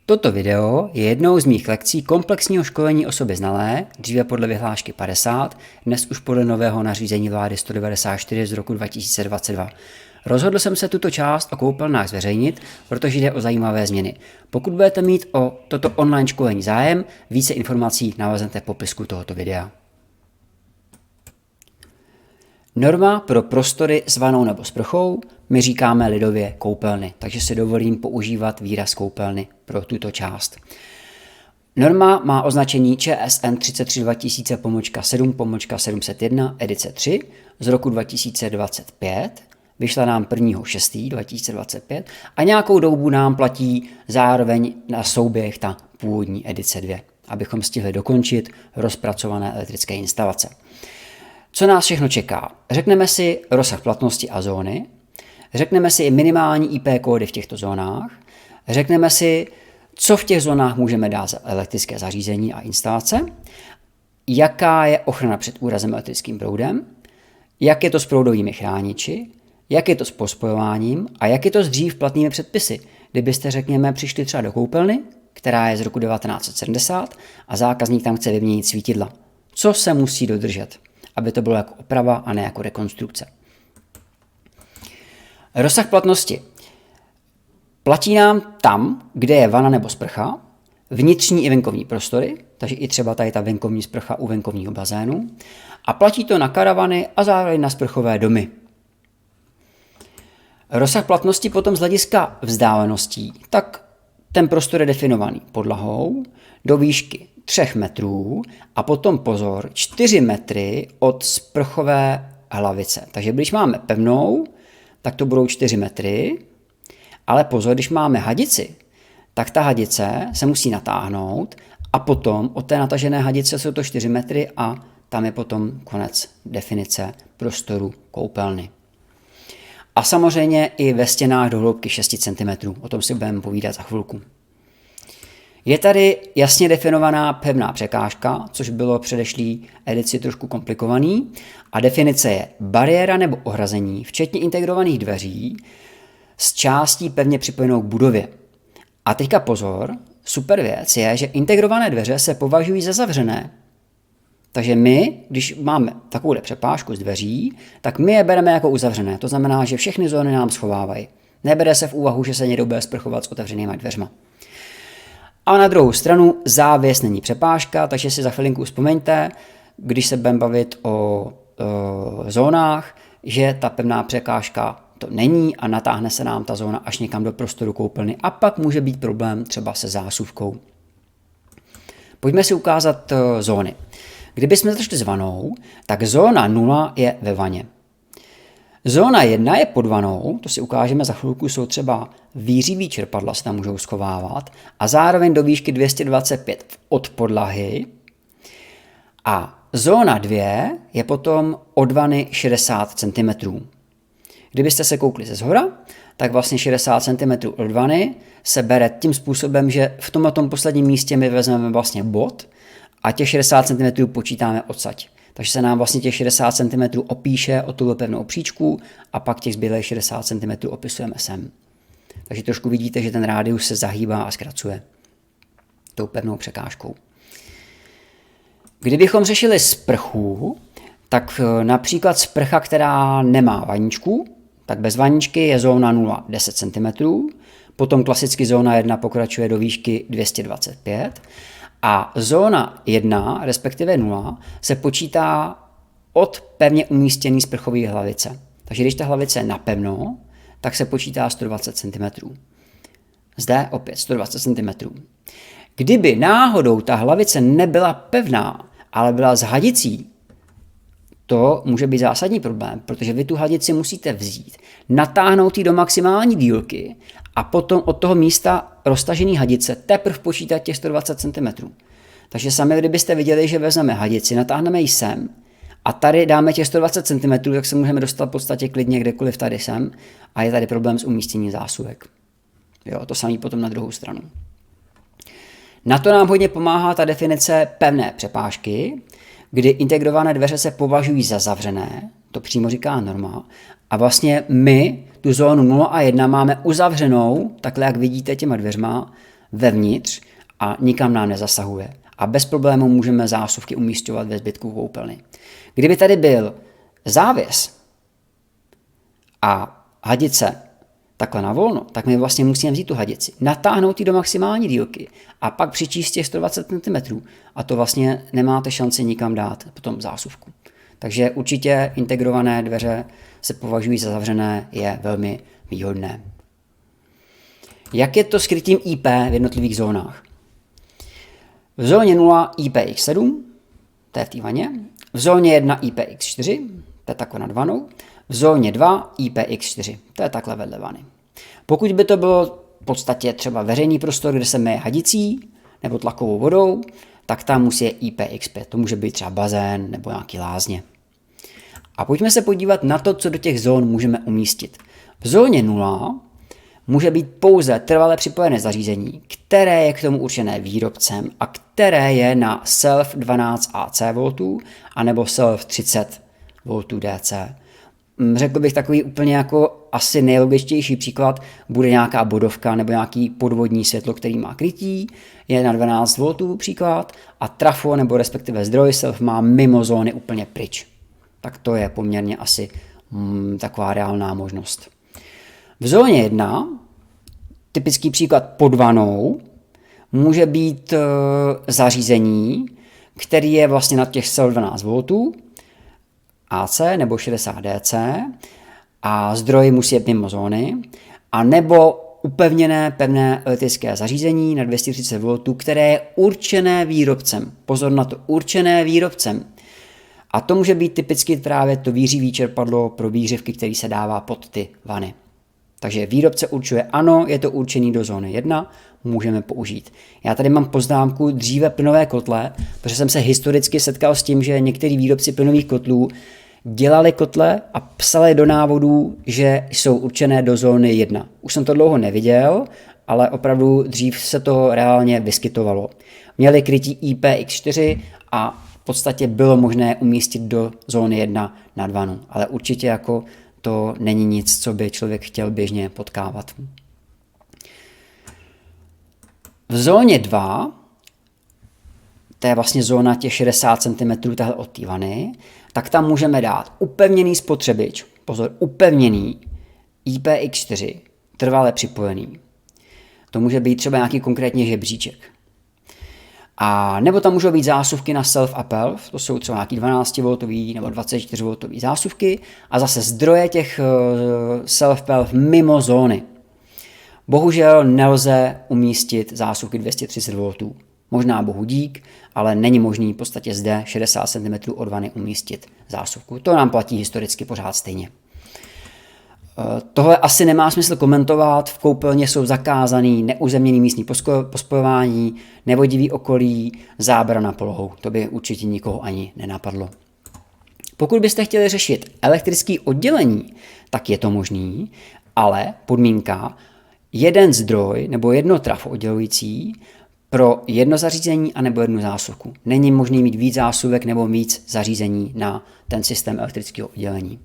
Toto video je jednou z mých lekcí komplexního školení osoby znalé, dříve podle vyhlášky 50, dnes už podle nového nařízení vlády 194 z roku 2022. Rozhodl jsem se tuto část o koupelnách zveřejnit, protože jde o zajímavé změny. Pokud budete mít o toto online školení zájem, více informací naleznete v popisku tohoto videa. Norma pro prostory s vanou nebo sprchou, my říkáme lidově koupelny, takže si dovolím používat výraz koupelny pro tuto část. Norma má označení ČSN 33 2000-7-701 edice 3 z roku 2025, vyšla nám 1.6.2025 a nějakou dobu nám platí zároveň na souběh ta původní edice 2, abychom stihli dokončit rozpracované elektrické instalace. Co nás všechno čeká? Řekneme si rozsah platnosti a zóny, řekneme si i minimální IP kódy v těchto zónách, řekneme si, co v těch zónách můžeme dát za elektrické zařízení a instalace, jaká je ochrana před úrazem elektrickým proudem, jak je to s proudovými chrániči, jak je to s pospojováním a jak je to s dřív platnými předpisy. Kdybyste, řekněme, přišli třeba do koupelny, která je z roku 1970 a zákazník tam chce vyměnit svítidla. Co se musí dodržet, aby to bylo jako oprava a ne jako rekonstrukce. Rozsah platnosti. Platí nám tam, kde je vana nebo sprcha, vnitřní i venkovní prostory, takže i třeba tady ta venkovní sprcha u venkovního bazénu, a platí to na karavany a zároveň na sprchové domy. Rozsah platnosti potom z hlediska vzdáleností, tak ten prostor je definovaný podlahou do výšky 3 metrů a potom pozor 4 metry od sprchové hlavice. Takže když máme pevnou, tak to budou 4 metry, ale pozor, když máme hadici, tak ta hadice se musí natáhnout a potom od té natažené hadice jsou to 4 metry a tam je potom konec definice prostoru koupelny. A samozřejmě i ve stěnách do hloubky 6 cm, o tom si budeme povídat za chvilku. Je tady jasně definovaná pevná překážka, což bylo v předešlé edici trošku komplikovaný, a definice je bariéra nebo ohrazení, včetně integrovaných dveří, s částí pevně připojenou k budově. A teďka pozor, super věc je, že integrované dveře se považují za zavřené. Takže my, když máme takovou přepážku z dveří, tak my je bereme jako uzavřené. To znamená, že všechny zóny nám schovávají. Nebere se v úvahu, že se někdo bude sprchovat s otevřenýma dveřma. A na druhou stranu závěs není přepážka, takže si za chvilinku vzpomeňte, když se budeme bavit o zónách, že ta pevná překážka to není a natáhne se nám ta zóna až někam do prostoru koupelny a pak může být problém třeba se zásuvkou. Pojďme si ukázat zóny. Kdybychom začali s vanou, tak zóna 0 je ve vaně. Zóna 1 je pod vanou, to si ukážeme za chvilku, jsou třeba výřivý čerpadla, se tam můžou schovávat, a zároveň do výšky 225 od podlahy. A zóna 2 je potom od vany 60 cm. Kdybyste se koukli ze zhora, tak vlastně 60 cm od vany se bere tím způsobem, že v tomto posledním místě my vezmeme vlastně bod a těch 60 cm počítáme odsaď. Takže se nám vlastně těch 60 cm opíše o tuhle pevnou příčku a pak těch zbylých 60 cm opisujeme sem. Takže trošku vidíte, že ten rádius se zahýbá a zkracuje tou pevnou překážkou. Kdybychom řešili sprchu, tak například sprcha, která nemá vaničku, tak bez vaničky je zóna 0 10 cm, potom klasicky zóna 1 pokračuje do výšky 225 a zóna 1, respektive 0, se počítá od pevně umístěné sprchové hlavice. Takže když ta hlavice je napevno, tak se počítá 120 cm. Zde opět 120 cm. Kdyby náhodou ta hlavice nebyla pevná, ale byla s hadicí, to může být zásadní problém, protože vy tu hadici musíte vzít, natáhnout ji do maximální dílky a potom od toho místa roztažený hadice teprve počítat těch 120 cm. Takže sami, kdybyste viděli, že vezmeme hadici, natáhneme ji sem a tady dáme těch 120 cm, tak se můžeme dostat v podstatě klidně kdekoliv tady sem a je tady problém s umístěním zásuvek. Jo, to samé potom na druhou stranu. Na to nám hodně pomáhá ta definice pevné přepážky, kdy integrované dveře se považují za zavřené, to přímo říká norma, a vlastně my tu zónu 0 a 1 máme uzavřenou, takhle jak vidíte těma dveřma, vevnitř a nikam nám nezasahuje. A bez problémů můžeme zásuvky umísťovat ve zbytku koupelny. Kdyby tady byl závěs a hadice takhle na volno, tak my vlastně musíme vzít tu hadici, natáhnout ji do maximální dílky a pak přičíst těch 120 cm a to vlastně nemáte šanci nikam dát potom zásuvku. Takže určitě integrované dveře se považují za zavřené, je velmi výhodné. Jak je to s krytím IP v jednotlivých zónách? V zóně 0 IPX7, to je v té vaně, v zóně 1 IPX4, to je takhle nad vanou, v zóně 2 IPX4, to je takhle vedle vany. Pokud by to bylo v podstatě třeba veřejný prostor, kde se myje hadicí nebo tlakovou vodou, tak tam musí je IPX5, to může být třeba bazén nebo nějaký lázně. A pojďme se podívat na to, co do těch zón můžeme umístit. V zóně 0 může být pouze trvale připojené zařízení, které je k tomu určené výrobcem a které je na self 12 AC voltů anebo self 30 voltů DC. Řekl bych takový úplně jako asi nejlogičtější příklad bude nějaká bodovka nebo nějaký podvodní světlo, který má krytí, je na 12 voltů příklad a trafo nebo respektive zdroj self má mimo zóny úplně pryč. Tak to je poměrně asi taková reálná možnost. V zóně 1, typický příklad pod vanou, může být zařízení, který je vlastně na těch 12 voltů, AC nebo 60 DC a zdroj musí být mimo zóny, a nebo upevněné pevné elektrické zařízení na 230 V, které je určené výrobcem. Pozor na to, určené výrobcem. A to může být typicky právě to výřivý čerpadlo pro výřivky, který se dává pod ty vany. Takže výrobce určuje, ano, je to určený do zóny 1, můžeme použít. Já tady mám poznámku dříve plynové kotle, protože jsem se historicky setkal s tím, že některý výrobci plynových kotlů dělali kotle a psali do návodů, že jsou určené do zóny 1. Už jsem to dlouho neviděl, ale opravdu dřív se to reálně vyskytovalo. Měli krytí IPX4 a v podstatě bylo možné umístit do zóny 1 nad vanu, ale určitě jako to není nic, co by člověk chtěl běžně potkávat. V zóně 2, to je vlastně zóna těch 60 cm tahle od té vany, tak tam můžeme dát upevněný spotřebič, pozor, upevněný IPX4, trvale připojený. To může být třeba nějaký konkrétně žebříček. A nebo tam můžou být zásuvky na self a pelv, to jsou třeba nějaký 12V nebo 24V zásuvky a zase zdroje těch self pelv mimo zóny. Bohužel nelze umístit zásuvky 230V. Možná bohu dík, ale není možný v podstatě zde 60 cm od vany umístit zásuvku. To nám platí historicky pořád stejně. Tohle asi nemá smysl komentovat, v koupelně jsou zakázaný neuzemněný místní pospojování, nevodivý okolí, zábrana polohou. To by určitě nikoho ani nenapadlo. Pokud byste chtěli řešit elektrické oddělení, tak je to možný, ale podmínka jeden zdroj nebo jedno trafo oddělující pro jedno zařízení anebo jednu zásuvku. Není možný mít víc zásuvek nebo víc zařízení na ten systém elektrického oddělení.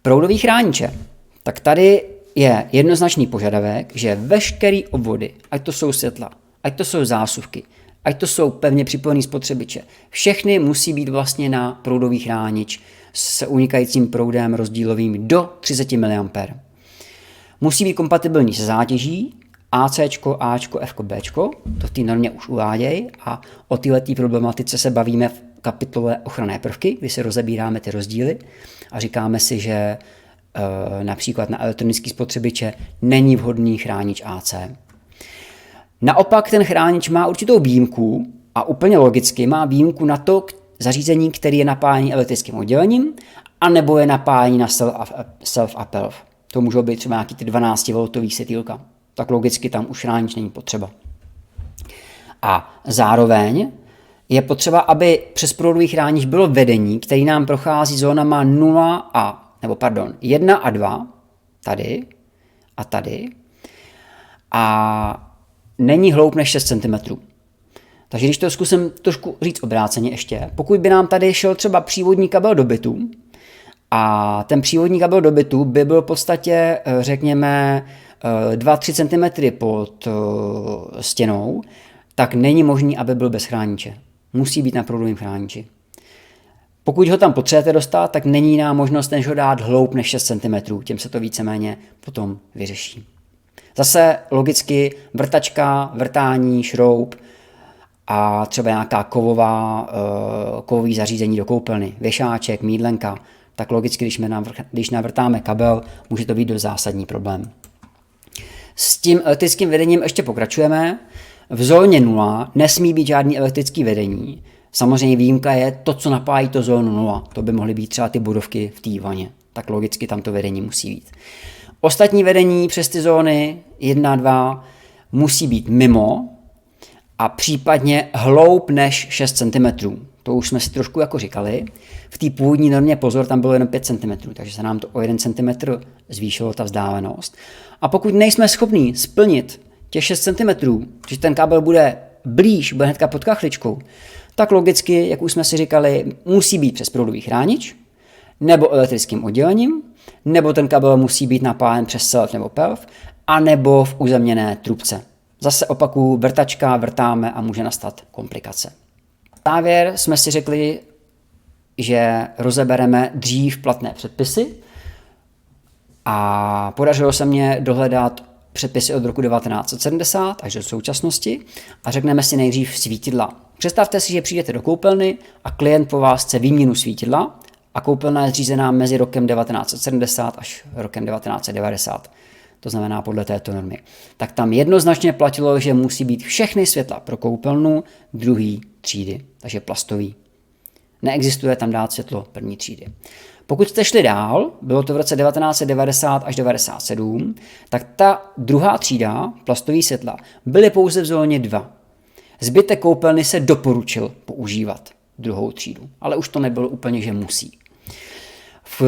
Proudový chrániče. Tak tady je jednoznačný požadavek, že veškerý obvody, ať to jsou světla, ať to jsou zásuvky, ať to jsou pevně připojené spotřebiče, všechny musí být vlastně na proudový chránič s unikajícím proudem rozdílovým do 30 mA. Musí být kompatibilní se zátěží AC, Ačko, Fko, Bčko, to v té normě už uvádějí a o této problematice se bavíme v kapitole ochranné prvky, kdy se rozebíráme ty rozdíly a říkáme si, že například na elektronické spotřebiče není vhodný chránič AC. Naopak ten chránič má určitou výjimku a úplně logicky má výjimku na to zařízení, který je napájený elektrickým oddělením anebo je napájený na self a pelv. To můžou být třeba nějaký ty 12V světýlka. Tak logicky tam už chránič není potřeba. A zároveň je potřeba, aby přes proudový chránič bylo vedení, který nám prochází zónama 1 a 2, tady a tady, a není hloub než 6 cm. Takže když to zkusím trošku říct obráceně ještě, pokud by nám tady šel třeba přívodní kabel do bytu a ten přívodní kabel do bytu by byl v podstatě, řekněme, 2-3 cm pod stěnou, tak není možný, aby byl bez chrániče. Musí být na proudovém chrániči. Pokud ho tam potřebujete dostat, tak není jiná možnost, než ho dát hloub než 6 cm. Tím se to víceméně potom vyřeší. Zase logicky vrtačka, vrtání, šroub a třeba nějaká kovový zařízení do koupelny, věšáček, mýdlenka, tak logicky, když navrtáme kabel, může to být dost zásadní problém. S tím elektrickým vedením ještě pokračujeme. V zóně 0 nesmí být žádný elektrický vedení. Samozřejmě výjimka je to, co napájí to zónu 0. To by mohly být třeba ty bodovky v té vaně. Tak logicky tam to vedení musí být. Ostatní vedení přes ty zóny 1, 2 musí být mimo a případně hloub než 6 cm. To už jsme si trošku jako říkali. V té původní normě pozor, tam bylo jenom 5 cm, takže se nám to o 1 cm zvýšilo ta vzdálenost. A pokud nejsme schopní splnit těch 6 cm, že ten kabel bude blíž, bude hnedka pod kachličkou, tak logicky, jak už jsme si říkali, musí být přes proudový chránič, nebo elektrickým oddělením, nebo ten kabel musí být napájen přes self nebo pelv, anebo v uzemněné trubce. Zase opakuju, vrtačka, vrtáme a může nastat komplikace. Na závěr jsme si řekli, že rozebereme dřív platné předpisy a podařilo se mně dohledat předpisy od roku 1970 až do současnosti a řekneme si nejdřív svítidla. Představte si, že přijdete do koupelny a klient po vás chce výměnu svítidla a koupelna je zřízená mezi rokem 1970 až rokem 1990. To znamená podle této normy. Tak tam jednoznačně platilo, že musí být všechny světla pro koupelnu druhé třídy, takže plastový. Neexistuje tam dát světlo první třídy. Pokud jste šli dál, bylo to v roce 1990 až 1997, tak ta druhá třída, plastový světla, byly pouze v zóně 2. Zbytek koupelny se doporučil používat druhou třídu, ale už to nebylo úplně, že musí. V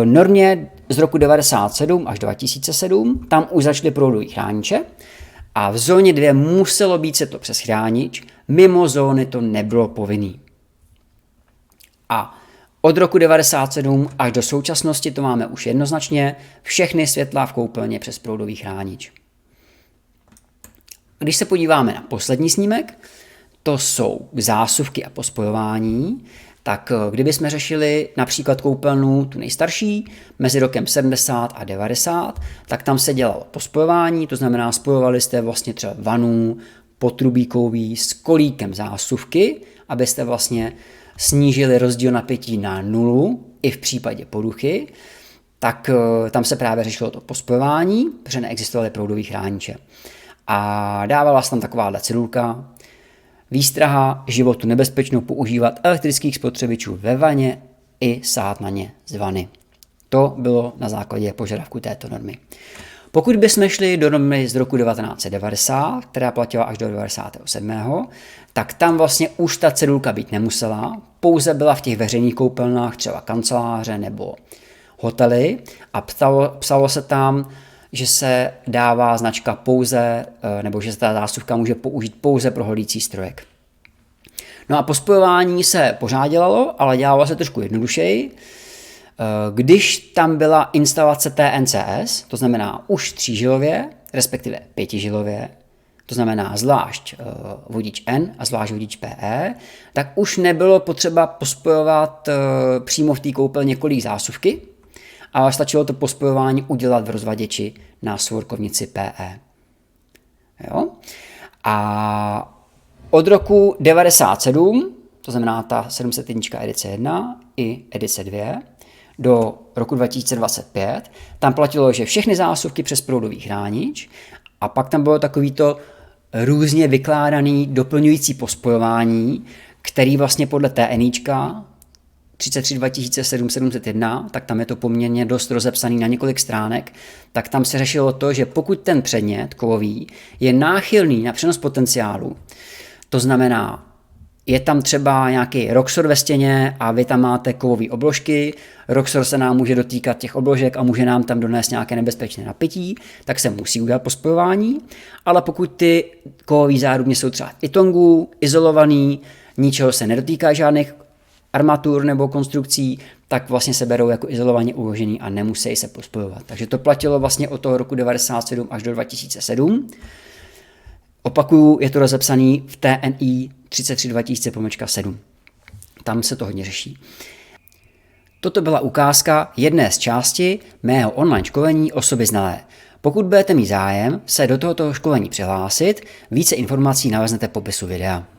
normě z roku 1997 až 2007 tam už začaly proudové chrániče a v zóně 2 muselo být světlo přes chránič, mimo zóny to nebylo povinný. A od roku 1997 až do současnosti to máme už jednoznačně všechny světla v koupelně přes proudový chránič. Když se podíváme na poslední snímek, to jsou zásuvky a pospojování, tak kdybychom řešili například koupelnu, tu nejstarší, mezi rokem 70 a 90, tak tam se dělalo pospojování, to znamená spojovali jste vlastně třeba vanu, potrubíkový s kolíkem zásuvky, abyste vlastně snížili rozdíl napětí na 0 i v případě poduchy, tak tam se právě řešilo to pospojování, protože neexistovaly proudové chrániče. A dávala se tam takováhle cedulka, výstraha životu nebezpečnou používat elektrických spotřebičů ve vaně i sát na ně z vany. To bylo na základě požadavku této normy. Pokud bychom šli do normy z roku 1990, která platila až do 1997, tak tam vlastně už ta cedulka být nemusela, pouze byla v těch veřejných koupelnách, třeba kanceláře nebo hotely a psalo se tam, že se dává značka pouze, nebo že se ta zásuvka může použít pouze pro holící strojek. No a po spojování se pořád dělalo, ale dělalo se trošku jednodušeji. Když tam byla instalace TNCS, to znamená už 3žilově, respektive 5žilově, to znamená zvlášť vodič N a zvlášť vodič PE, tak už nebylo potřeba pospojovat přímo v té koupelně několik zásuvky, ale stačilo to pospojování udělat v rozvaděči na svorkovnici PE. Jo? A od roku 1997, to znamená ta 701 edice 1 i edice 2, do roku 2025, tam platilo, že všechny zásuvky přes proudový chránič a pak tam bylo takovýto různě vykládaný doplňující pospojování, který vlastně podle TNIčka 33 tak tam je to poměrně dost rozepsaný na několik stránek, tak tam se řešilo to, že pokud ten předmět kovový je náchylný na přenos potenciálu, to znamená, je tam třeba nějaký Roxor ve stěně a vy tam máte kovové obložky, Roxor se nám může dotýkat těch obložek a může nám tam donést nějaké nebezpečné napětí, tak se musí udělat pospojování, ale pokud ty kovové zárubně jsou třeba itongu, izolovaný, ničeho se nedotýká žádných armatur nebo konstrukcí, tak vlastně se berou jako izolovaně uložený a nemusí se pospojovat. Takže to platilo vlastně od toho roku 1997 až do 2007. Opakuju, je to rozepsaný v TNI 33 Tam se to hodně řeší. Toto byla ukázka jedné z části mého online školení Osoby znalé. Pokud budete mít zájem se do tohoto školení přihlásit, více informací naleznete v popisu videa.